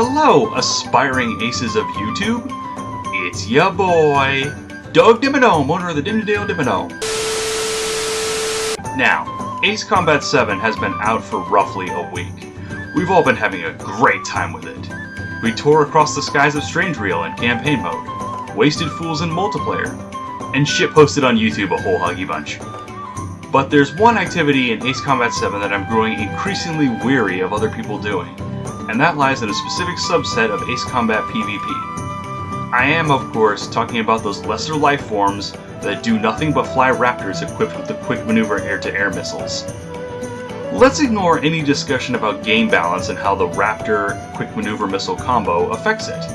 Hello, aspiring aces of YouTube. It's ya boy, Doug Dimmadome, owner of the Dimmadale Dimmadome. Now, Ace Combat 7 has been out for roughly a week. We've all been having a great time with it. We tore across the skies of Strange Reel in campaign mode, wasted fools in multiplayer, and shitposted on YouTube a whole huggy bunch. But there's one activity in Ace Combat 7 that I'm growing increasingly weary of other people doing, and that lies in a specific subset of Ace Combat PvP. I am, of course, talking about those lesser life forms that do nothing but fly Raptors equipped with the quick maneuver air-to-air missiles. Let's ignore any discussion about game balance and how the Raptor quick maneuver missile combo affects it.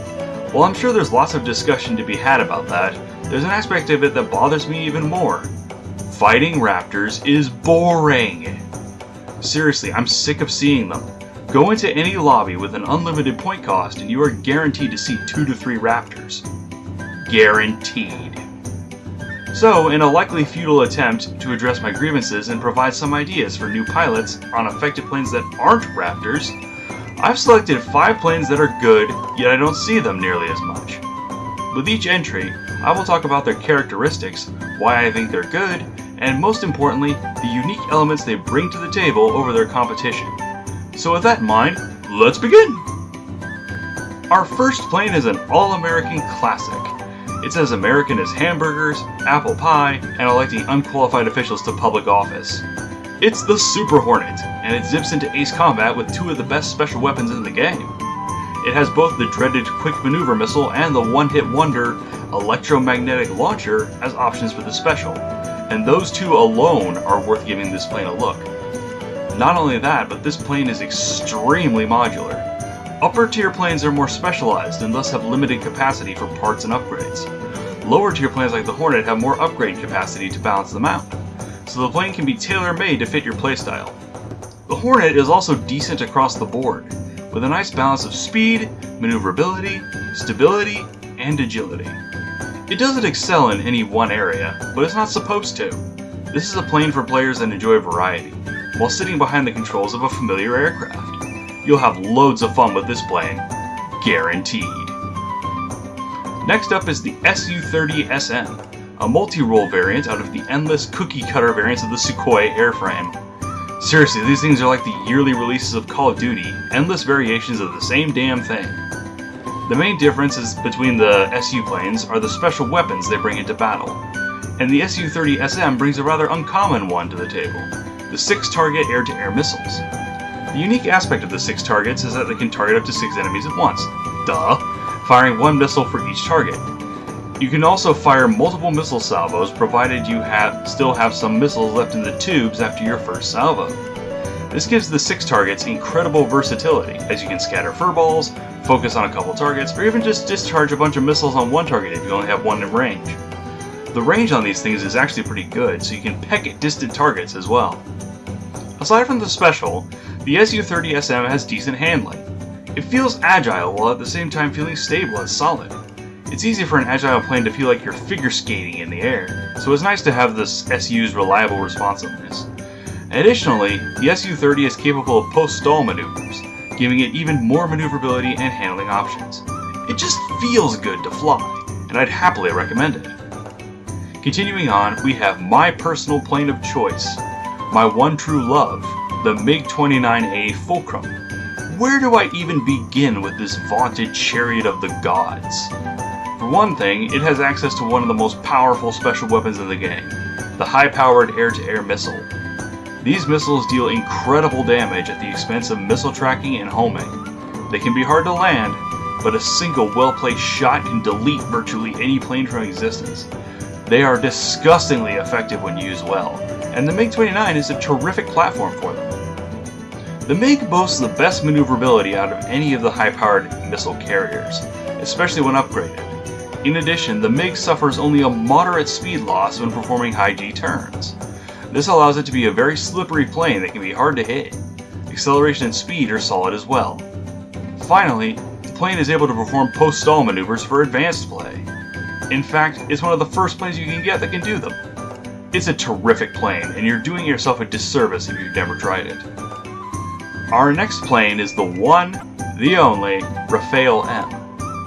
While I'm sure there's lots of discussion to be had about that, there's an aspect of it that bothers me even more. Fighting Raptors is boring. Seriously, I'm sick of seeing them. Go into any lobby with an unlimited point cost and you are guaranteed to see 2 to 3 Raptors. Guaranteed. So, in a likely futile attempt to address my grievances and provide some ideas for new pilots on affected planes that aren't Raptors, I've selected 5 planes that are good, yet I don't see them nearly as much. With each entry, I will talk about their characteristics, why I think they're good, and most importantly, the unique elements they bring to the table over their competition. So with that in mind, let's begin! Our first plane is an all-American classic. It's as American as hamburgers, apple pie, and electing unqualified officials to public office. It's the Super Hornet, and it zips into Ace Combat with 2 of the best special weapons in the game. It has both the dreaded quick maneuver missile and the one-hit wonder electromagnetic launcher as options for the special, and those 2 alone are worth giving this plane a look. Not only that, but this plane is extremely modular. Upper tier planes are more specialized and thus have limited capacity for parts and upgrades. Lower tier planes like the Hornet have more upgrade capacity to balance them out, so the plane can be tailor-made to fit your playstyle. The Hornet is also decent across the board, with a nice balance of speed, maneuverability, stability, and agility. It doesn't excel in any one area, but it's not supposed to. This is a plane for players that enjoy variety, while sitting behind the controls of a familiar aircraft. You'll have loads of fun with this plane, guaranteed. Next up is the Su30 SN, a multi-role variant out of the endless cookie cutter variants of the Sukhoi airframe. Seriously, these things are like the yearly releases of Call of Duty, endless variations of the same damn thing. The main differences between the SU planes are the special weapons they bring into battle, and the Su30 SN brings a rather uncommon one to the table, the 6-target air-to-air missiles. The unique aspect of the 6 targets is that they can target up to 6 enemies at once, duh, firing 1 missile for each target. You can also fire multiple missile salvos provided you still have some missiles left in the tubes after your first salvo. This gives the 6 targets incredible versatility, as you can scatter furballs, focus on a couple targets, or even just discharge a bunch of missiles on one target if you only have one in range. The range on these things is actually pretty good, so you can peck at distant targets as well. Aside from the special, the Su30 SM has decent handling. It feels agile while at the same time feeling stable and solid. It's easy for an agile plane to feel like you're figure skating in the air, so it's nice to have this SU's reliable responsiveness. Additionally, the Su30 is capable of post-stall maneuvers, giving it even more maneuverability and handling options. It just feels good to fly, and I'd happily recommend it. Continuing on, we have my personal plane of choice, my one true love, the MiG-29A Fulcrum. Where do I even begin with this vaunted chariot of the gods? For one thing, it has access to one of the most powerful special weapons in the game, the high-powered air-to-air missile. These missiles deal incredible damage at the expense of missile tracking and homing. They can be hard to land, but a single well-placed shot can delete virtually any plane from existence. They are disgustingly effective when used well, and the MiG-29 is a terrific platform for them. The MiG boasts the best maneuverability out of any of the high-powered missile carriers, especially when upgraded. In addition, the MiG suffers only a moderate speed loss when performing high-G turns. This allows it to be a very slippery plane that can be hard to hit. Acceleration and speed are solid as well. Finally, the plane is able to perform post-stall maneuvers for advanced play. In fact, it's one of the first planes you can get that can do them. It's a terrific plane, and you're doing yourself a disservice if you've never tried it. Our next plane is the one, the only Raphael M.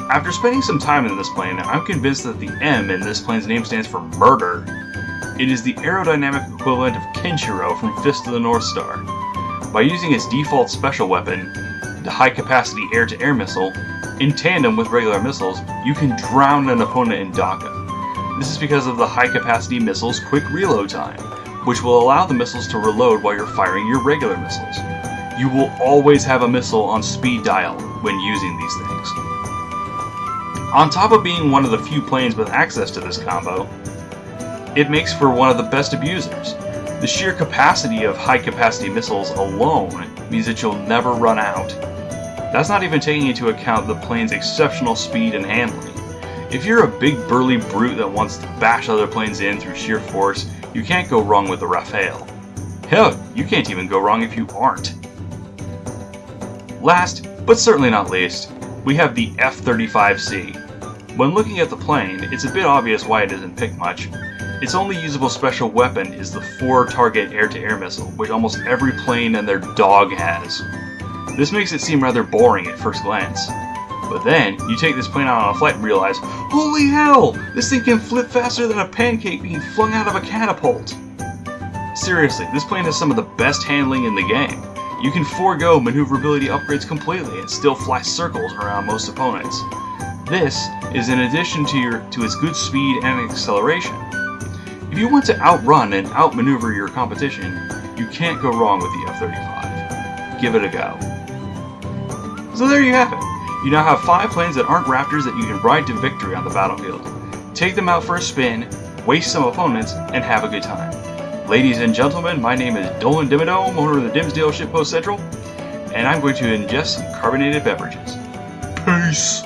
After spending some time in this plane, I'm convinced that the M in this plane's name stands for murder. It is the aerodynamic equivalent of Kenshiro from Fist of the North Star. By using its default special weapon, the high-capacity air-to-air missile, in tandem with regular missiles, you can drown an opponent in Daka. This is because of the high-capacity missile's quick reload time, which will allow the missiles to reload while you're firing your regular missiles. You will always have a missile on speed dial when using these things. On top of being one of the few planes with access to this combo, it makes for one of the best abusers. The sheer capacity of high-capacity missiles alone means that you'll never run out. That's not even taking into account the plane's exceptional speed and handling. If you're a big burly brute that wants to bash other planes in through sheer force, you can't go wrong with the Raphael. Hell, you can't even go wrong if you aren't. Last, but certainly not least, we have the F-35C. When looking at the plane, it's a bit obvious why it doesn't pick much. Its only usable special weapon is the 4-target air-to-air missile, which almost every plane and their dog has. This makes it seem rather boring at first glance. But then, you take this plane out on a flight and realize, holy hell! This thing can flip faster than a pancake being flung out of a catapult! Seriously, this plane has some of the best handling in the game. You can forego maneuverability upgrades completely and still fly circles around most opponents. This is in addition to its good speed and acceleration. If you want to outrun and outmaneuver your competition, you can't go wrong with the F-35. Give it a go. So there you have it. You now have 5 planes that aren't Raptors that you can ride to victory on the battlefield. Take them out for a spin, waste some opponents, and have a good time. Ladies and gentlemen, my name is Dolan Dimmadome, owner of the Dimsdale Shippost Central, and I'm going to ingest some carbonated beverages. Peace!